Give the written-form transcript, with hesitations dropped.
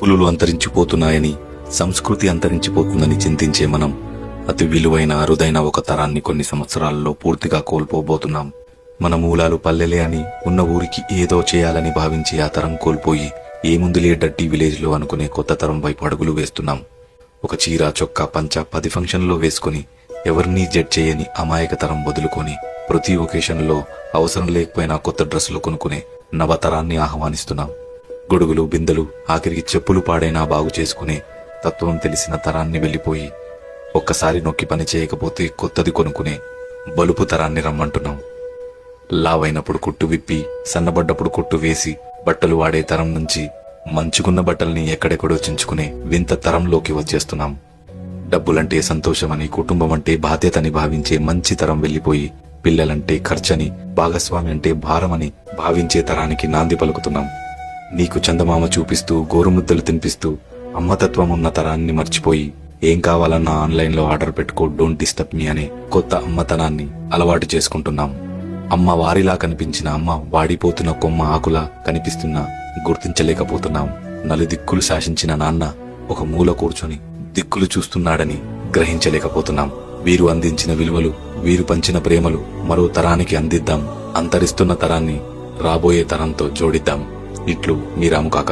పులులు అంతరించిపోతున్నాయని, సంస్కృతి అంతరించిపోతుందని చింతించే మనం అతి విలువైన అరుదైన ఒక తరాన్ని కొన్ని సంవత్సరాలలో పూర్తిగా కోల్పోబోతున్నాం. మన మూలాలు పల్లెలే అని, ఉన్న ఊరికి ఏదో చేయాలని భావించే ఆ తరం కోల్పోయి ఏముందులే డడ్డీ విలేజ్లో అనుకునే కొత్త తరం వైపు అడుగులు వేస్తున్నాం. ఒక చీర, చొక్కా, పంచ 10 ఫంక్షన్లో వేసుకుని ఎవరినీ జడ్జ్ చేయని అమాయక తరం వదులుకొని ప్రతి ఒకేషన్లో అవసరం లేకపోయినా కొత్త డ్రెస్సులు కొనుక్కునే నవతరాన్ని ఆహ్వానిస్తున్నాం. గొడుగులు, బిందెలు, ఆఖరికి చెప్పులు పాడైనా బాగు చేసుకునే తత్వం తెలిసిన తరాన్ని వెళ్లిపోయి ఒక్కసారి నొక్కి పని చేయకపోతే కొత్తది కొనుక్కునే బలుపు తరాన్ని రమ్మంటున్నాం. లావైనప్పుడు కుట్టు విప్పి, సన్నబడ్డప్పుడు కుట్టు వేసి బట్టలు వాడే తరం నుంచి మంచుకున్న బట్టల్ని ఎక్కడెక్కడో చించుకునే వింత తరంలోకి వచ్చేస్తున్నాం. డబ్బులంటే సంతోషమని, కుటుంబం అంటే బాధ్యతని భావించే మంచి తరం వెళ్లిపోయి పిల్లలంటే ఖర్చని, భాగస్వామి అంటే భారమని భావించే తరానికి నాంది పలుకుతున్నాం. నీకు చందమామ చూపిస్తూ, గోరుముద్దలు తినిపిస్తూ అమ్మతత్వం ఉన్న తరాన్ని మర్చిపోయి ఏం కావాలన్నా ఆన్లైన్లో ఆర్డర్ పెట్టుకో, డోంట్ డిస్టర్బ్ మీ అనే కొత్త అమ్మతనాన్ని అలవాటు చేసుకుంటున్నాం. అమ్మ వారిలా కనిపించిన అమ్మ వాడిపోతున్న కొమ్మ ఆకులా కనిపిస్తున్నా గుర్తించలేకపోతున్నాం. నలుదిక్కులు శాసించిన నాన్న ఒక మూల కూర్చొని దిక్కులు చూస్తున్నాడని గ్రహించలేకపోతున్నాం. వీరు అందించిన విలువలు, వీరు పంచిన ప్రేమలు మరో తరానికి అందిద్దాం. అంతరిస్తున్న తరాన్ని రాబోయే తరంతో జోడిద్దాం. ఇట్లు మీ రాముకాక.